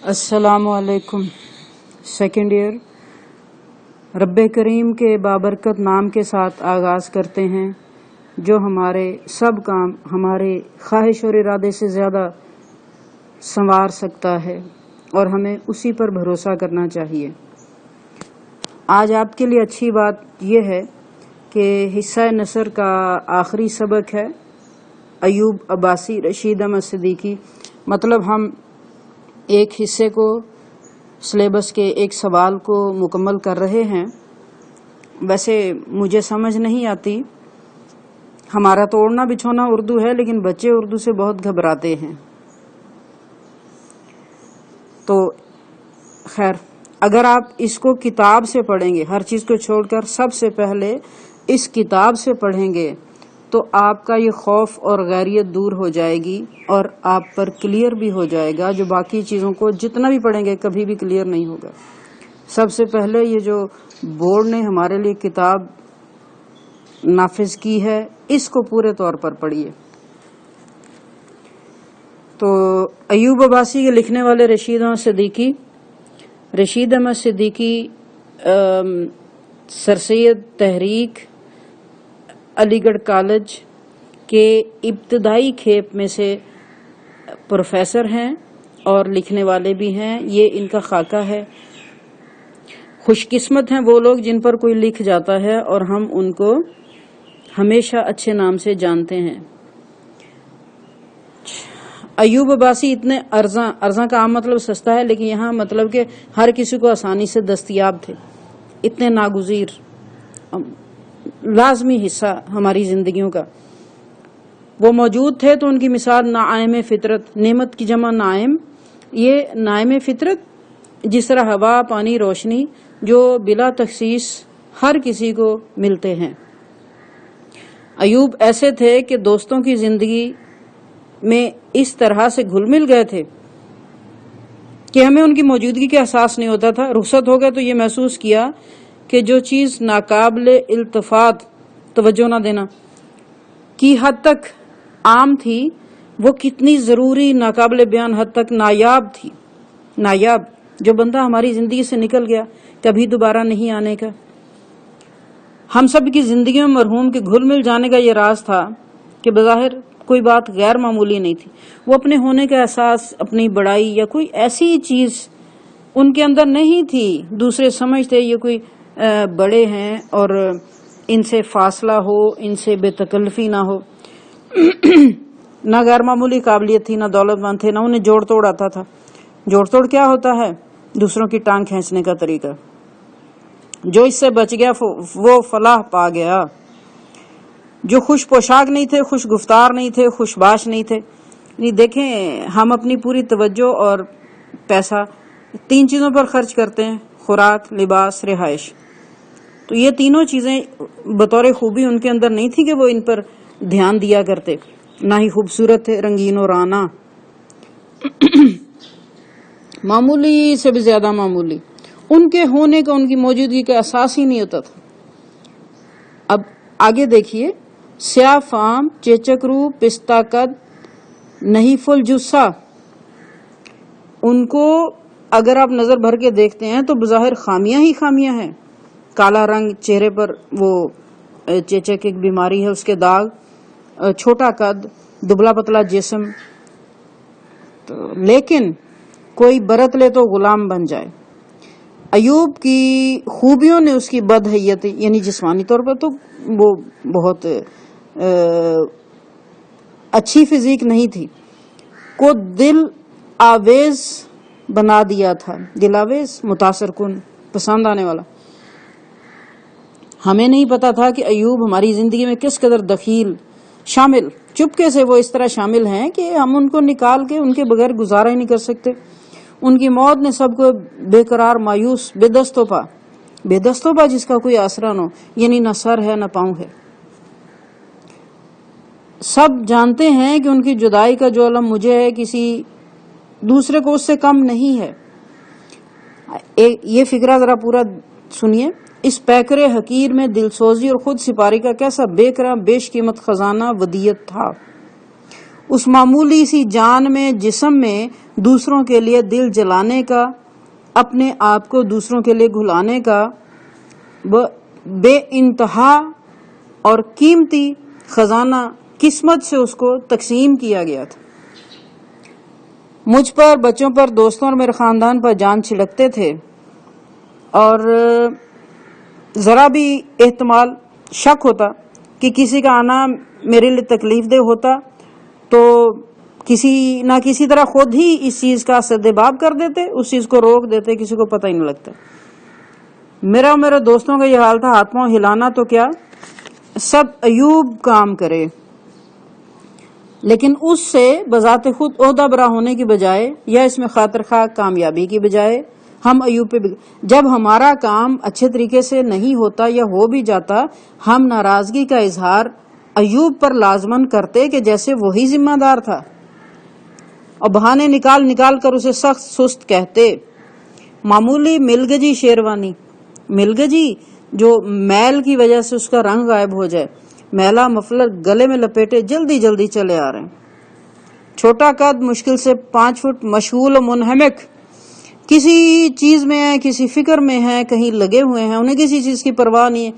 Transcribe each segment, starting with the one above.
السلام علیکم۔ Second year رب کریم کے بابرکت نام کے ساتھ آغاز کرتے ہیں جو ہمارے سب کام ہمارے خواہش اور ارادے سے زیادہ سنوار سکتا ہے اور ہمیں اسی پر بھروسہ کرنا چاہیے۔ آج آپ کے لیے اچھی بات یہ ہے کہ حصہ نثر کا آخری سبق ہے ایوب عباسی رشید احمد صدیقی۔ مطلب ہم ایک حصے کو سلیبس کے ایک سوال کو مکمل کر رہے ہیں۔ ویسے مجھے سمجھ نہیں آتی، ہمارا تو اوڑھنا بچھونا اردو ہے لیکن بچے اردو سے بہت گھبراتے ہیں۔ تو خیر، اگر آپ اس کو کتاب سے پڑھیں گے، ہر چیز کو چھوڑ کر سب سے پہلے اس کتاب سے پڑھیں گے تو آپ کا یہ خوف اور غیریت دور ہو جائے گی اور آپ پر کلیئر بھی ہو جائے گا۔ جو باقی چیزوں کو جتنا بھی پڑھیں گے کبھی بھی کلیئر نہیں ہوگا۔ سب سے پہلے یہ جو بورڈ نے ہمارے لیے کتاب نافذ کی ہے اس کو پورے طور پر پڑھیے۔ تو ایوب عباسی کے لکھنے والے رشید احمد صدیقی سر سید تحریک علی گڑھ کالج کے ابتدائی کھیپ میں سے پروفیسر ہیں اور لکھنے والے بھی ہیں۔ یہ ان کا خاکہ ہے۔ خوش قسمت ہیں وہ لوگ جن پر کوئی لکھ جاتا ہے اور ہم ان کو ہمیشہ اچھے نام سے جانتے ہیں۔ ایوب عباسی اتنے ارزاں کا عام مطلب سستا ہے، لیکن یہاں مطلب کہ ہر کسی کو آسانی سے دستیاب تھے، اتنے ناگزیر لازمی حصہ ہماری زندگیوں کا وہ موجود تھے۔ تو ان کی مثال نعیم فطرت، نعمت کی جمع نعیم، یہ نعیم فطرت جس طرح ہوا، پانی، روشنی جو بلا تخصیص ہر کسی کو ملتے ہیں۔ ایوب ایسے تھے کہ دوستوں کی زندگی میں اس طرح سے گھل مل گئے تھے کہ ہمیں ان کی موجودگی کا احساس نہیں ہوتا تھا۔ رخصت ہو گئے تو یہ محسوس کیا کہ جو چیز ناقابل التفات، توجہ نہ دینا کی حد تک عام تھی، وہ کتنی ضروری، ناقابل بیان حد تک نایاب تھی۔ نایاب، جو بندہ ہماری زندگی سے نکل گیا، کبھی دوبارہ نہیں آنے کا۔ ہم سب کی زندگی میں مرحوم کے گھل مل جانے کا یہ راز تھا کہ بظاہر کوئی بات غیر معمولی نہیں تھی۔ وہ اپنے ہونے کا احساس، اپنی بڑائی یا کوئی ایسی چیز ان کے اندر نہیں تھی۔ دوسرے سمجھتے یہ کوئی بڑے ہیں اور ان سے فاصلہ ہو، ان سے بے تکلفی نہ ہو۔ نہ غیر معمولی قابلیت تھی، نہ دولت مند تھے، نہ انہیں جوڑ توڑ آتا تھا۔ جوڑ توڑ کیا ہوتا ہے؟ دوسروں کی ٹانگ کھینچنے کا طریقہ۔ جو اس سے بچ گیا وہ فلاح پا گیا۔ جو خوش پوشاک نہیں تھے، خوش گفتار نہیں تھے، خوش باش نہیں تھے۔ دیکھیں، ہم اپنی پوری توجہ اور پیسہ 3 چیزوں پر خرچ کرتے ہیں: خوراک، لباس، رہائش۔ تو یہ تینوں چیزیں بطور خوبی ان کے اندر نہیں تھی کہ وہ ان پر دھیان دیا کرتے، نہ ہی خوبصورت تھے، رنگین و رانا، معمولی سے بھی زیادہ معمولی۔ ان کے ہونے کا، ان کی موجودگی کا احساس ہی نہیں ہوتا تھا۔ اب آگے دیکھیے، سیاہ فام، چیچک رو، پستہ قد، نحیف الجثہ، ان کو اگر آپ نظر بھر کے دیکھتے ہیں تو بظاہر خامیاں ہی خامیاں ہیں۔ کالا رنگ، چہرے پر وہ چیچک ایک بیماری ہے، اس کے داغ، چھوٹا قد، دبلا پتلا جسم، لیکن کوئی برت لے تو غلام بن جائے۔ ایوب کی خوبیوں نے اس کی بدحیت، یعنی جسمانی طور پر تو وہ بہت اچھی فزیک نہیں تھی، کو دل آویز بنا دیا تھا۔ دل آویز، متاثر کن، پسند آنے والا۔ ہمیں نہیں پتا تھا کہ ایوب ہماری زندگی میں کس قدر دخیل، شامل، چپکے سے وہ اس طرح شامل ہیں کہ ہم ان کو نکال کے ان کے بغیر گزارا ہی نہیں کر سکتے۔ ان کی موت نے سب کو بے قرار، مایوس، بے دست و پا جس کا کوئی آسرا نہ ہو، یعنی نہ سر ہے نہ پاؤں ہے۔ سب جانتے ہیں کہ ان کی جدائی کا جو علم مجھے ہے، کسی دوسرے کو اس سے کم نہیں ہے۔ یہ فقرہ ذرا پورا سنیے۔ اس پیکرے حقیر میں دلسوزی اور خود سپاری کا کیسا بے کرم بیش قیمت خزانہ ودیعت تھا۔ اس معمولی سی جان میں، جسم میں دوسروں کے لیے دل جلانے کا، اپنے آپ کو دوسروں کے لیے گھلانے کا بے انتہا اور قیمتی خزانہ قسمت سے اس کو تقسیم کیا گیا تھا۔ مجھ پر، بچوں پر، دوستوں اور میرے خاندان پر جان چھڑکتے تھے، اور ذرا بھی احتمال شک ہوتا کہ کسی کا آنا میرے لیے تکلیف دہ ہوتا تو کسی نہ کسی طرح خود ہی اس چیز کا سدباب کر دیتے، اس چیز کو روک دیتے، کسی کو پتہ ہی نہیں لگتا۔ میرا اور میرے دوستوں کا یہ حال تھا، ہاتھ پاؤں ہلانا تو کیا، سب ایوب کام کرے، لیکن اس سے بذات خود عہدہ برا ہونے کی بجائے یا اس میں خاطر خواہ کامیابی کی بجائے ہم ایوب پہ جب ہمارا کام اچھے طریقے سے نہیں ہوتا یا ہو بھی جاتا، ہم ناراضگی کا اظہار ایوب پر لازمن کرتے کہ جیسے وہی ذمہ دار تھا، اور بہانے نکال نکال کر اسے سخت سست کہتے۔ معمولی ملگجی شیروانی، ملگجی جو میل کی وجہ سے اس کا رنگ غائب ہو جائے، میلا مفلر گلے میں لپیٹے جلدی جلدی چلے آ رہے ہیں، چھوٹا قد، مشکل سے 5 فٹ، مشغول و منہمک، کسی چیز میں ہیں، کسی فکر میں ہیں، کہیں لگے ہوئے ہیں، انہیں کسی چیز کی پرواہ نہیں ہے۔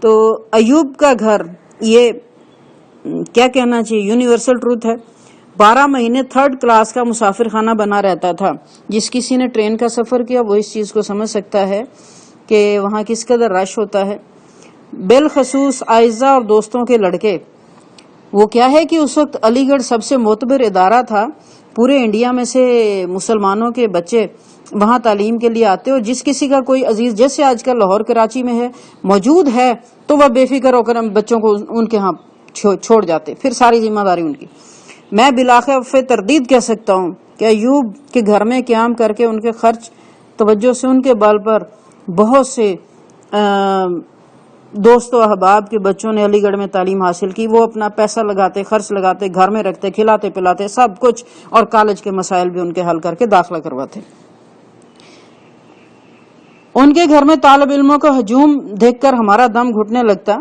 تو ایوب کا گھر، یہ کیا کہنا چاہیے، یونیورسل ٹروتھ ہے، 12 مہینے 3rd کلاس کا مسافر خانہ بنا رہتا تھا۔ جس کسی نے ٹرین کا سفر کیا وہ اس چیز کو سمجھ سکتا ہے کہ وہاں کس قدر رش ہوتا ہے، بالخصوص اعزاء اور دوستوں کے لڑکے۔ وہ کیا ہے کہ اس وقت علی گڑھ سب سے معتبر ادارہ تھا، پورے انڈیا میں سے مسلمانوں کے بچے وہاں تعلیم کے لیے آتے، اور جس کسی کا کوئی عزیز جیسے آج کل لاہور کراچی میں ہے موجود ہے تو وہ بے فکر ہو کر ہم بچوں کو ان کے ہاں چھوڑ جاتے، پھر ساری ذمہ داری ان کی۔ میں بلاخف تردید کہہ سکتا ہوں کہ ایوب کے گھر میں قیام کر کے ان کے خرچ توجہ سے ان کے بال پر بہت سے دوست و احباب کے بچوں نے علی گڑھ میں تعلیم حاصل کی، وہ اپنا پیسہ لگاتے، خرچ لگاتے، گھر میں رکھتے، کھلاتے پلاتے سب کچھ، اور کالج کے مسائل بھی ان کے حل کر کے داخلہ کرواتے۔ ان کے گھر میں طالب علموں کا ہجوم دیکھ کر ہمارا دم گھٹنے لگتا،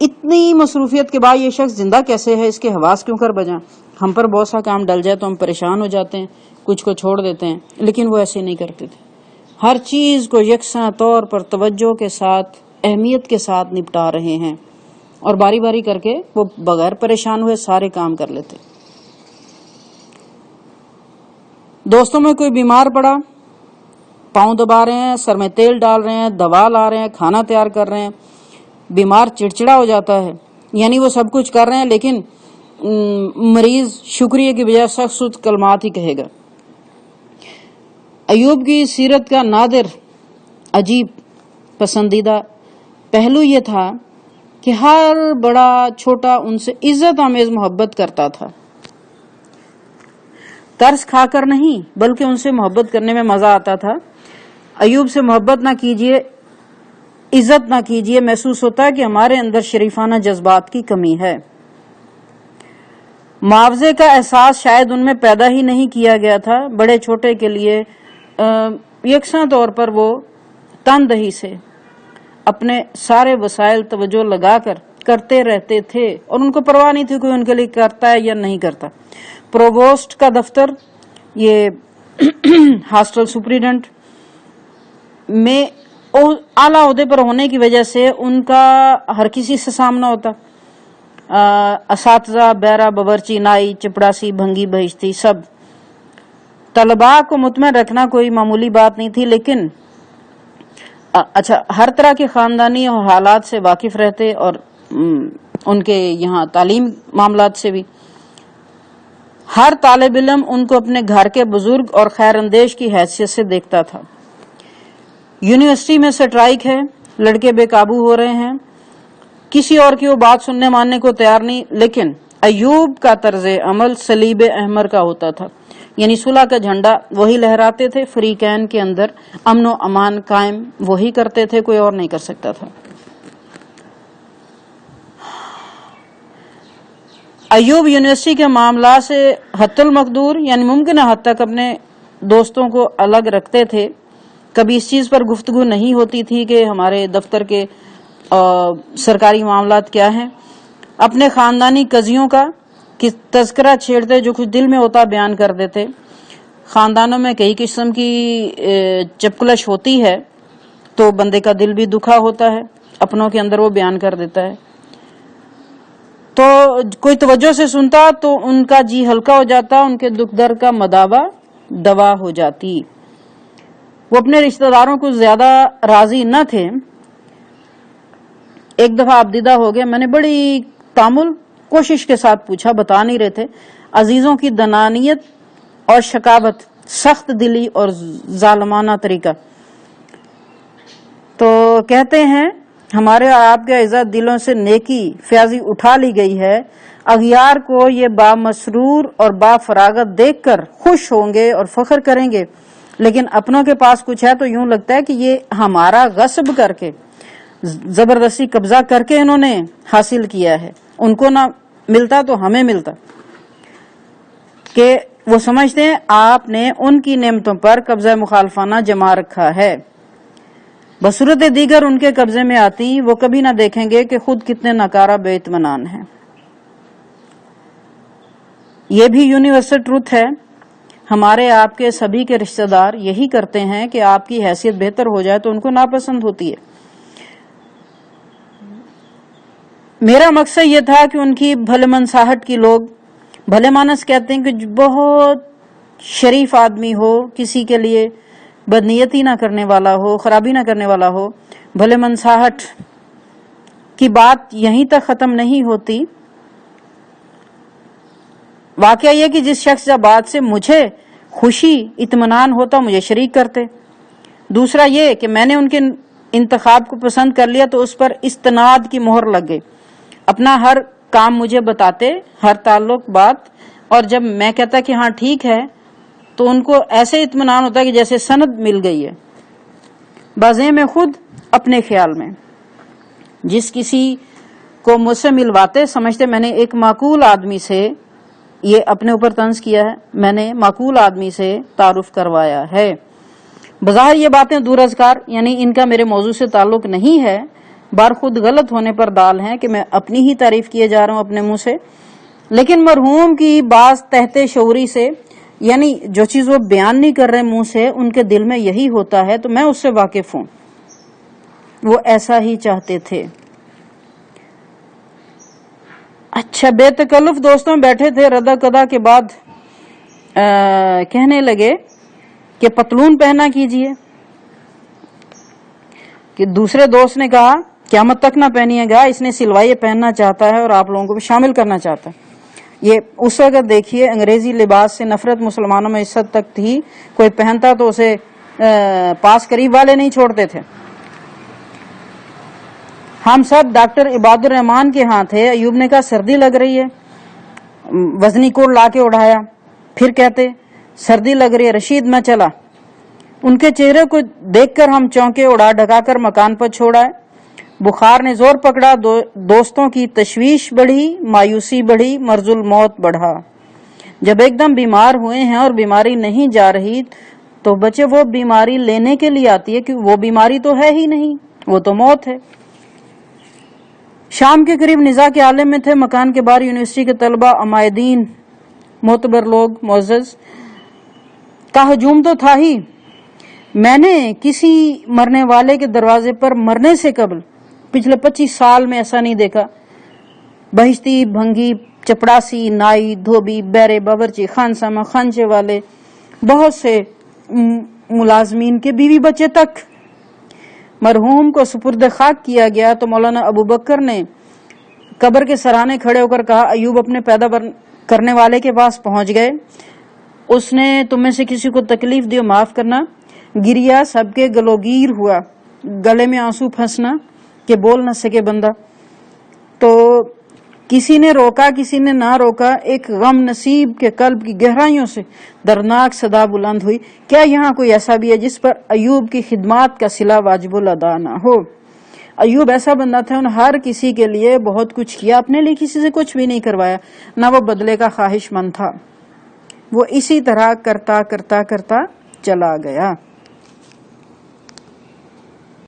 اتنی مصروفیت کے بعد یہ شخص زندہ کیسے ہے، اس کے حواس کیوں کر بجائیں۔ ہم پر بہت سا کام ڈل جائے تو ہم پریشان ہو جاتے ہیں، کچھ کو چھوڑ دیتے ہیں، لیکن وہ ایسے نہیں کرتے تھے، ہر چیز کو یکساں طور پر توجہ کے ساتھ، اہمیت کے ساتھ نپٹا رہے ہیں، اور باری باری کر کے وہ بغیر پریشان ہوئے سارے کام کر لیتے۔ دوستوں میں کوئی بیمار پڑا، پاؤں دبا رہے ہیں، سر میں تیل ڈال رہے ہیں، دوا لا رہے ہیں، کھانا تیار کر رہے ہیں، بیمار چڑچڑا ہو جاتا ہے، یعنی وہ سب کچھ کر رہے ہیں لیکن مریض شکریہ کی بجائے سخت سخت کلمات ہی کہے گا۔ ایوب کی سیرت کا نادر، عجیب، پسندیدہ پہلو یہ تھا کہ ہر بڑا چھوٹا ان سے عزت آمیز محبت کرتا تھا، ترس کھا کر نہیں بلکہ ان سے محبت کرنے میں مزہ آتا تھا۔ ایوب سے محبت نہ کیجیے، عزت نہ کیجیے، محسوس ہوتا ہے کہ ہمارے اندر شریفانہ جذبات کی کمی ہے۔ معاوضے کا احساس شاید ان میں پیدا ہی نہیں کیا گیا تھا، بڑے چھوٹے کے لیے یکساں طور پر وہ تندہی سے اپنے سارے وسائل توجہ لگا کر کرتے رہتے تھے، اور ان کو پرواہ نہیں تھی کوئی ان کے لیے کرتا ہے یا نہیں کرتا۔ پروووسٹ کا دفتر، یہ ہاسٹل سپریڈنٹ میں اعلیٰ عہدے پر ہونے کی وجہ سے ان کا ہر کسی سے سامنا ہوتا، اساتذہ، بیرا، باورچی، نائی، چپڑاسی، بھنگی، بہشتی، سب طلباء کو مطمئن رکھنا کوئی معمولی بات نہیں تھی، لیکن اچھا ہر طرح کے خاندانی حالات سے واقف رہتے، اور ان کے یہاں تعلیم معاملات سے بھی۔ ہر طالب علم ان کو اپنے گھر کے بزرگ اور خیر اندیش کی حیثیت سے دیکھتا تھا۔ یونیورسٹی میں سٹرائک ہے، لڑکے بے قابو ہو رہے ہیں، کسی اور کی وہ بات سننے ماننے کو تیار نہیں، لیکن ایوب کا طرز عمل صلیب احمر کا ہوتا تھا، یعنی صلح کا جھنڈا وہی لہراتے تھے، فریقین کے اندر امن و امان قائم وہی کرتے تھے، کوئی اور نہیں کر سکتا تھا۔ ایوب یونیورسٹی کے معاملات سے حتی المقدور یعنی ممکنہ حد تک اپنے دوستوں کو الگ رکھتے تھے، کبھی اس چیز پر گفتگو نہیں ہوتی تھی کہ ہمارے دفتر کے سرکاری معاملات کیا ہیں۔ اپنے خاندانی قضیوں کا تذکرہ چھیڑتے، جو کچھ دل میں ہوتا بیان کر دیتے. خاندانوں میں کئی قسم کی چپکلش ہوتی ہے تو بندے کا دل بھی دکھا ہوتا ہے، اپنوں کے اندر وہ بیان کر دیتا ہے. تو کوئی توجہ سے سنتا تو ان کا جی ہلکا ہو جاتا، ان کے دکھ درد کا مداوا دوا ہو جاتی. وہ اپنے رشتہ داروں کو زیادہ راضی نہ تھے. ایک دفعہ آپ دیدہ ہو گئے، میں نے بڑی تامل کوشش کے ساتھ پوچھا، بتا نہیں رہے تھے. عزیزوں کی دنانیت اور شکاوت، سخت دلی اور ظالمانہ طریقہ. تو کہتے ہیں ہمارے آپ کے عزت دلوں سے نیکی فیاضی اٹھا لی گئی ہے. اغیار کو یہ با مسرور اور با فراغت دیکھ کر خوش ہوں گے اور فخر کریں گے، لیکن اپنوں کے پاس کچھ ہے تو یوں لگتا ہے کہ یہ ہمارا غصب کر کے، زبردستی قبضہ کر کے انہوں نے حاصل کیا ہے. ان کو نہ ملتا تو ہمیں ملتا. کہ وہ سمجھتے ہیں آپ نے ان کی نعمتوں پر قبضہ مخالفانہ جما رکھا ہے. بصورت دیگر ان کے قبضے میں آتی وہ کبھی نہ دیکھیں گے کہ خود کتنے ناکارہ بے اطمینان ہیں. یہ بھی یونیورسل ٹروتھ ہے. ہمارے آپ کے سبھی کے رشتہ دار یہی کرتے ہیں کہ آپ کی حیثیت بہتر ہو جائے تو ان کو ناپسند ہوتی ہے. میرا مقصد یہ تھا کہ ان کی بھلے منصاہٹ کی لوگ، بھلے مانس کہتے ہیں کہ بہت شریف آدمی ہو، کسی کے لیے بدنیتی نہ کرنے والا ہو، خرابی نہ کرنے والا ہو. بھلے منصاہٹ کی بات یہیں تک ختم نہیں ہوتی. واقعہ یہ کہ جس شخص یا بات سے مجھے خوشی اطمینان ہوتا مجھے شریک کرتے. دوسرا یہ کہ میں نے ان کے انتخاب کو پسند کر لیا تو اس پر استناد کی مہر لگ گئی. اپنا ہر کام مجھے بتاتے، ہر تعلق بات، اور جب میں کہتا کہ ہاں ٹھیک ہے تو ان کو ایسے اطمینان ہوتا ہے کہ جیسے سند مل گئی ہے. بازے میں خود اپنے خیال میں جس کسی کو مجھ سے ملواتے سمجھتے میں نے ایک معقول آدمی سے، یہ اپنے اوپر طنز کیا ہے، میں نے معقول آدمی سے تعارف کروایا ہے. بظاہر یہ باتیں دور ازکار، یعنی ان کا میرے موضوع سے تعلق نہیں ہے، بار خود غلط ہونے پر دال ہیں کہ میں اپنی ہی تعریف کیے جا رہا ہوں اپنے منہ سے. لیکن مرحوم کی بعض تحت شعوری سے، یعنی جو چیز وہ بیان نہیں کر رہے منہ سے، ان کے دل میں یہی ہوتا ہے تو میں اس سے واقف ہوں. وہ ایسا ہی چاہتے تھے. اچھا، بے تکلف دوستوں بیٹھے تھے. ردا کدا کے بعد کہنے لگے کہ پتلون پہنا کیجئے. کہ دوسرے دوست نے کہا قیامت تک نہ پہنیے گا، اس نے سلوائے پہننا چاہتا ہے اور آپ لوگوں کو بھی شامل کرنا چاہتا ہے. یہ اس وقت دیکھیے انگریزی لباس سے نفرت مسلمانوں میں اس حد تک تھی، کوئی پہنتا تو اسے پاس قریب والے نہیں چھوڑتے تھے. ہم سب ڈاکٹر عباد الرحمان کے ہاں تھے. ایوب نے کہا سردی لگ رہی ہے، وزنی کوٹ لا کے اڑایا. پھر کہتے سردی لگ رہی ہے رشید میں چلا. ان کے چہرے کو دیکھ کر ہم چونکے، اڑا ڈھکا کر مکان پر چھوڑا. بخار نے زور پکڑا، دوستوں کی تشویش بڑھی، مایوسی بڑھی، مرض الموت بڑھا. جب ایک دم بیمار ہوئے ہیں اور بیماری نہیں جا رہی تو بچے وہ بیماری لینے کے لیے آتی ہے کہ وہ بیماری تو ہے ہی نہیں، وہ تو موت ہے. شام کے قریب نزاع کے عالم میں تھے. مکان کے باہر یونیورسٹی کے طلبہ، عمائدین، معتبر لوگ، معزز کا ہجوم تو تھا ہی. میں نے کسی مرنے والے کے دروازے پر مرنے سے قبل پچھلے 25 سال میں ایسا نہیں دیکھا. بہشتی، بھنگی، چپڑاسی، نائی، دھوبی، بیرے، باورچی، خانسامہ، خانچے والے، بہت سے ملازمین کے بیوی بچے تک. مرحوم کو سپرد خاک کیا گیا تو مولانا ابو بکر نے قبر کے سرانے کھڑے ہو کر کہا ایوب اپنے پیدا کرنے والے کے پاس پہنچ گئے. اس نے تم میں سے کسی کو تکلیف دی، معاف کرنا. گریا سب کے گلوگیر ہوا، گلے میں آنسو پھنسنا کہ بول نہ سکے بندہ. تو کسی نے روکا، کسی نے نہ روکا. ایک غم نصیب کے قلب کی گہرائیوں سے دردناک صدا بلند ہوئی. کیا یہاں کوئی ایسا بھی ہے جس پر ایوب کی خدمات کا صلہ واجب الادا نہ ہو؟ ایوب ایسا بندہ تھا، انہوں نے ہر کسی کے لیے بہت کچھ کیا، اپنے لیے کسی سے کچھ بھی نہیں کروایا، نہ وہ بدلے کا خواہش مند تھا. وہ اسی طرح کرتا کرتا کرتا چلا گیا.